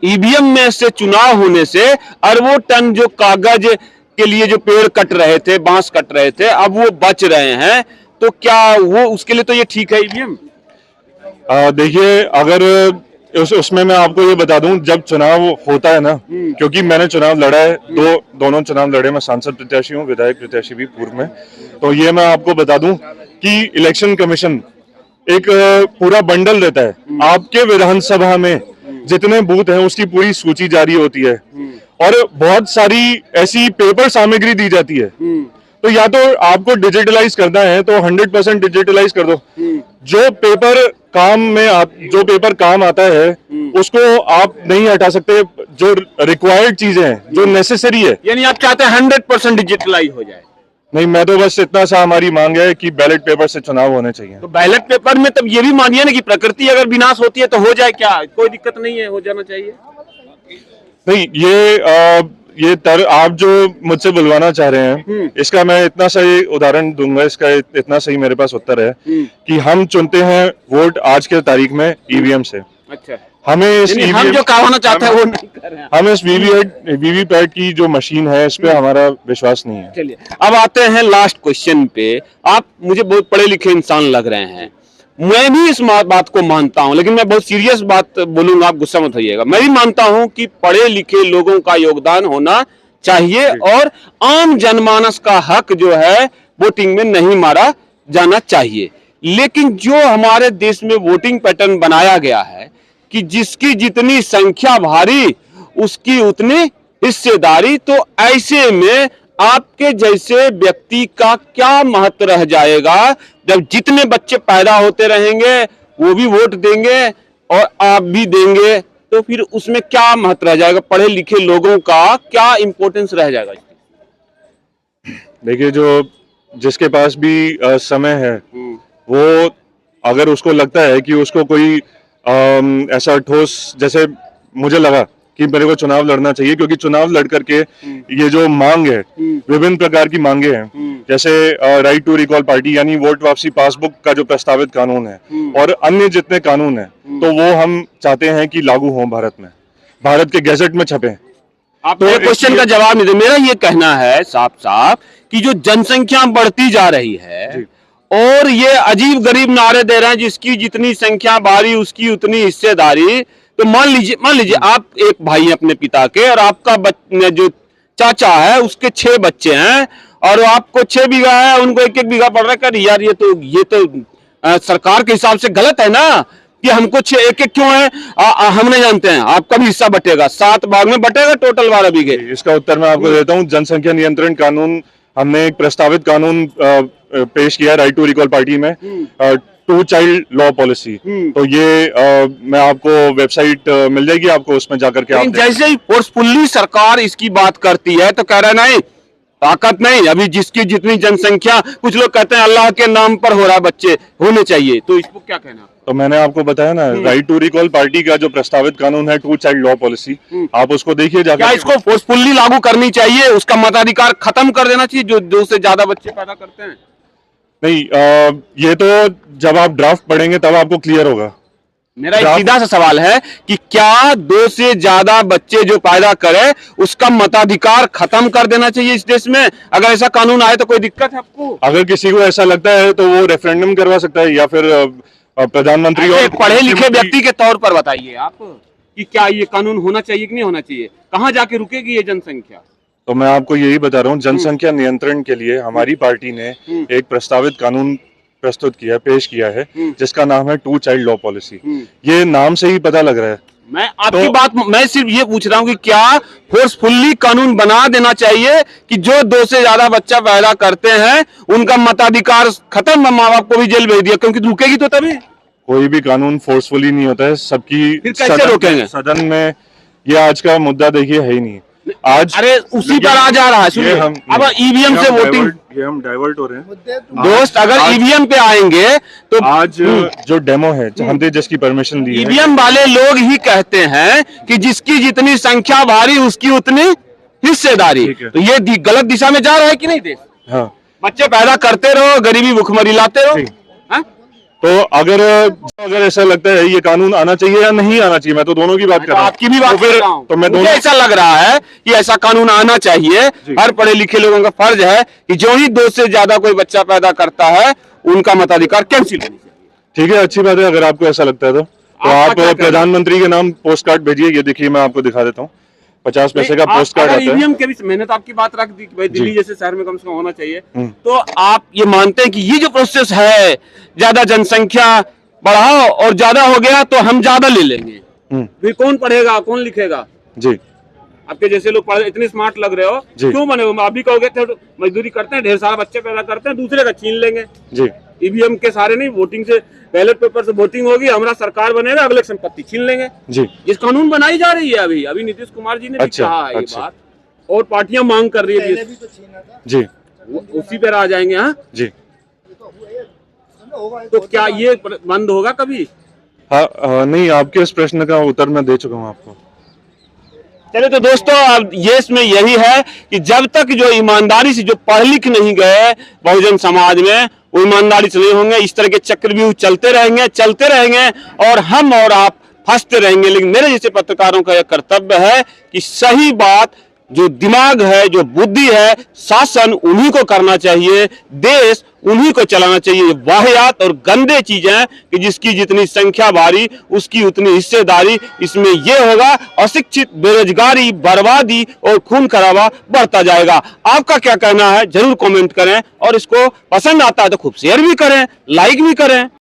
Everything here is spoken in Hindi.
ईवीएम में से चुनाव होने से अरबों टन जो कागज के लिए जो पेड़ कट रहे थे, बांस कट रहे थे, अब वो बच रहे हैं। तो क्या वो उसके लिए तो ये ठीक है ईवीएम? देखिए, अगर उसमें मैं आपको ये बता दूं, जब चुनाव होता है ना, क्योंकि मैंने चुनाव लड़ा है, दोनों चुनाव लड़े, मैं सांसद प्रत्याशी हूँ, विधायक प्रत्याशी भी पूर्व में। तो ये मैं आपको बता दूं कि इलेक्शन कमीशन एक पूरा बंडल देता है, आपके विधानसभा में जितने बूथ हैं उसकी पूरी सूची जारी होती है और बहुत सारी ऐसी पेपर सामग्री दी जाती है। तो या तो आपको डिजिटलाइज करना है तो 100% डिजिटलाइज कर दो। जो पेपर जो पेपर काम आता है उसको आप नहीं हटा सकते। जो रिक्वायर्ड चीजें हैं, जो नेसेसरी है, यानी आप चाहते हैं 100% डिजिटलाइज हो जाए? नहीं, मैं तो बस इतना सा हमारी मांग है कि बैलेट पेपर से चुनाव होने चाहिए। तो बैलेट पेपर में तब ये भी मानिए ना कि प्रकृति अगर विनाश होती है तो हो जाए, क्या कोई दिक्कत नहीं है, हो जाना चाहिए? नहीं, आप जो मुझसे बुलवाना चाह रहे हैं, इसका मैं इतना सही उदाहरण दूंगा, इसका इतना सही मेरे पास उत्तर है कि हम चुनते हैं वोट आज के तारीख में ईवीएम से। अच्छा, हम जो कहना चाहते हैं वो नहीं कर रहे हैं। हम इस वीवीपैट की जो मशीन है इस पे हमारा विश्वास नहीं है। चलिए, अब आते हैं लास्ट क्वेश्चन पे। आप मुझे बहुत पढ़े लिखे इंसान लग रहे हैं, मैं भी इस बात को मानता हूं, लेकिन मैं बहुत सीरियस बात बोलूंगा, आप गुस्सा मत होइएगा। मैं भी मानता हूं कि पढ़े लिखे लोगों का योगदान होना चाहिए और आम जनमानस का हक जो है वोटिंग में नहीं मारा जाना चाहिए। लेकिन जो हमारे देश में वोटिंग पैटर्न बनाया गया है कि जिसकी जितनी संख्या भारी उसकी उतनी हिस्सेदारी, तो ऐसे में आपके जैसे व्यक्ति का क्या महत्व रह जाएगा जब जितने बच्चे पैदा होते रहेंगे वो भी वोट देंगे और आप भी देंगे, तो फिर उसमें क्या महत्व रह जाएगा? पढ़े लिखे लोगों का क्या इंपॉर्टेंस रह जाएगा? देखिए, जिसके पास भी समय है, वो अगर उसको लगता है कि उसको कोई ऐसा ठोस, जैसे मुझे लगा कि मेरे को चुनाव लड़ना चाहिए, क्योंकि चुनाव लड़ करके ये जो मांग है, विभिन्न प्रकार की मांगे हैं, जैसे राइट टू रिकॉल पार्टी यानी वोट वापसी पासबुक का जो प्रस्तावित कानून है और अन्य जितने कानून हैं, तो वो हम चाहते हैं कि लागू हों भारत में, भारत के गैजेट में छपे। आप मेरे क्वेश्चन का जवाब नहीं दे। मेरा ये कहना है साफ साफ कि जो जनसंख्या बढ़ती जा रही है और ये अजीब गरीब नारे दे रहे हैं, जिसकी जितनी संख्या भारी उसकी उतनी हिस्सेदारी। तो मान लीजिए आप एक भाई हैं अपने पिता के, और आपका जो चाचा है उसके 6 बच्चे हैं और आपको 6 बीघा है, उनको 1-1 बीघा पड़ रहा है। यार ये तो सरकार के हिसाब से गलत है ना कि हमको 1-1 क्यों है? हम नहीं जानते हैं। आपका भी हिस्सा बटेगा, 7 भाग में बटेगा, टोटल 12 बीघे। इसका उत्तर मैं आपको देता हूँ। जनसंख्या नियंत्रण कानून, हमने एक प्रस्तावित कानून पेश किया राइट टू रिकॉल पार्टी में, 2 चाइल्ड लॉ पॉलिसी। तो ये मैं आपको वेबसाइट मिल जाएगी, आपको उसमें जाकर के आप जैसे ही फोर्सफुल्ली सरकार इसकी बात करती है तो कह रहा नहीं, ताकत नहीं, अभी जिसकी जितनी जनसंख्या, कुछ लोग कहते हैं अल्लाह के नाम पर हो रहा है, बच्चे होने चाहिए, तो इसको क्या कहना? तो मैंने आपको बताया ना, राइट टू रिकॉल पार्टी का जो प्रस्तावित कानून है 2 चाइल्ड लॉ पॉलिसी, आप उसको देखिए जाकर। क्या इसको फोर्सफुल्ली लागू करनी चाहिए? उसका मताधिकार खत्म कर देना चाहिए जो 2 से ज्यादा बच्चे पैदा करते हैं? नहीं, ये तो जब आप ड्राफ्ट पढ़ेंगे तब आपको क्लियर होगा। मेरा एक सीधा सा सवाल है कि क्या 2 से ज्यादा बच्चे जो पैदा करे उसका मताधिकार खत्म कर देना चाहिए इस देश में? अगर ऐसा कानून आए तो कोई दिक्कत है आपको? अगर किसी को ऐसा लगता है तो वो रेफरेंडम करवा सकता है, या फिर प्रधानमंत्री और पढ़े लिखे व्यक्ति के तौर पर बताइए आप कि क्या ये कानून होना चाहिए कि नहीं होना चाहिए? कहां जाके रुकेगी ये जनसंख्या? तो मैं आपको यही बता रहा हूँ, जनसंख्या नियंत्रण के लिए हमारी पार्टी ने एक प्रस्तावित कानून प्रस्तुत किया, पेश किया है, जिसका नाम है 2 चाइल्ड लॉ पॉलिसी। ये नाम से ही पता लग रहा है। मैं आपकी बात, मैं सिर्फ ये पूछ रहा हूँ कि क्या फोर्सफुल्ली कानून बना देना चाहिए कि जो 2 से ज्यादा बच्चा पैदा करते हैं उनका मताधिकार खत्म, माँ बाप को भी जेल भेज दिया, क्योंकि रुकेगी तो तभी। कोई भी कानून फोर्सफुली नहीं होता है, सबकी फिर कैसे रोकेंगे? सदन में ये आज का मुद्दा देखिए है ही नहीं आज। अरे उसी पर आ जा रहा है। सुनिए, अब ईवीएम से वोटिंग, ये हम डाइवर्ट हो रहे हैं दोस्त। अगर ईवीएम पे आएंगे तो आज जो डेमो है, हमने जिसकी परमिशन दी है, ईवीएम वाले लोग ही कहते हैं कि जिसकी जितनी संख्या भारी उसकी उतनी हिस्सेदारी। तो ये गलत दिशा में जा रहा है कि नहीं देश? हाँ, बच्चे पैदा करते रहो, गरीबी भुखमरी लाते रहो। तो अगर अगर ऐसा लगता है ये कानून आना चाहिए या नहीं आना चाहिए, मैं तो दोनों की बात कर रहा हूँ। आपकी भी बात तो कर फिर रहा हूं। तो मैं मुझे दोनों ऐसा लग रहा है कि ऐसा कानून आना चाहिए। हर पढ़े लिखे लोगों का फर्ज है कि जो ही 2 से ज्यादा कोई बच्चा पैदा करता है उनका मताधिकार कैंसिल होनी चाहिए। ठीक है, अच्छी बात है अगर आपको ऐसा लगता है तो आपका आप क्या कहना है? प्रधानमंत्री के नाम पोस्ट कार्ड भेजिए। ये देखिए मैं आपको दिखा देता हूँ, 50 पैसे का पोस्ट कार्ड आता है। ईवीएम के भी मैंने तो आपकी बात रख दी कि भाई दिल्ली जी। जैसे शहर में कम से कम होना चाहिए। तो आप ये मानते हैं कि ये जो प्रोसेस है, ज्यादा जनसंख्या बढ़ाओ और ज्यादा हो गया तो हम ज्यादा ले लेंगे, फिर कौन पढ़ेगा कौन लिखेगा? जी आपके जैसे लोग पढ़े इतने स्मार्ट लग रहे हो, जी। क्यों बने हो? आप भी कहोगे तो मजदूरी करते हैं, ढेर सारा बच्चे पैदा करते हैं, दूसरे का छीन लेंगे। जी ईवीएम के सारे नहीं, वोटिंग से बैलेट पेपर से वोटिंग होगी, हमारा सरकार बनेगा, अगले संपत्ति छीन लेंगे। जी इस कानून बनाई जा रही है अभी नीतीश कुमार जी ने भी अच्छा, कहा है ये अच्छा। बात, और पार्टियां मांग कर रही है जी उसी पर आ जाएंगे। हाँ, जी। तो क्या ये बंद होगा कभी? हाँ नहीं, आपके इस प्रश्न का उत्तर मैं दे चुका हूँ आपको। चलिए तो दोस्तों, अब ये इसमें यही है कि जब तक जो ईमानदारी से जो पढ़ लिख नहीं गए बहुजन समाज में, वो ईमानदारी से नहीं होंगे, इस तरह के चक्रव्यूह चलते रहेंगे और हम और आप फंसते रहेंगे। लेकिन मेरे जैसे पत्रकारों का यह कर्तव्य है कि सही बात, जो दिमाग है, जो बुद्धि है, शासन उन्हीं को करना चाहिए, देश उन्हीं को चलाना चाहिए। ये वाहियात और गंदे चीजें कि जिसकी जितनी संख्या भारी उसकी उतनी हिस्सेदारी, इसमें यह होगा अशिक्षित, बेरोजगारी, बर्बादी और खून खराबा बढ़ता जाएगा। आपका क्या कहना है जरूर कमेंट करें, और इसको पसंद आता है तो खूब शेयर भी करें, लाइक भी करें।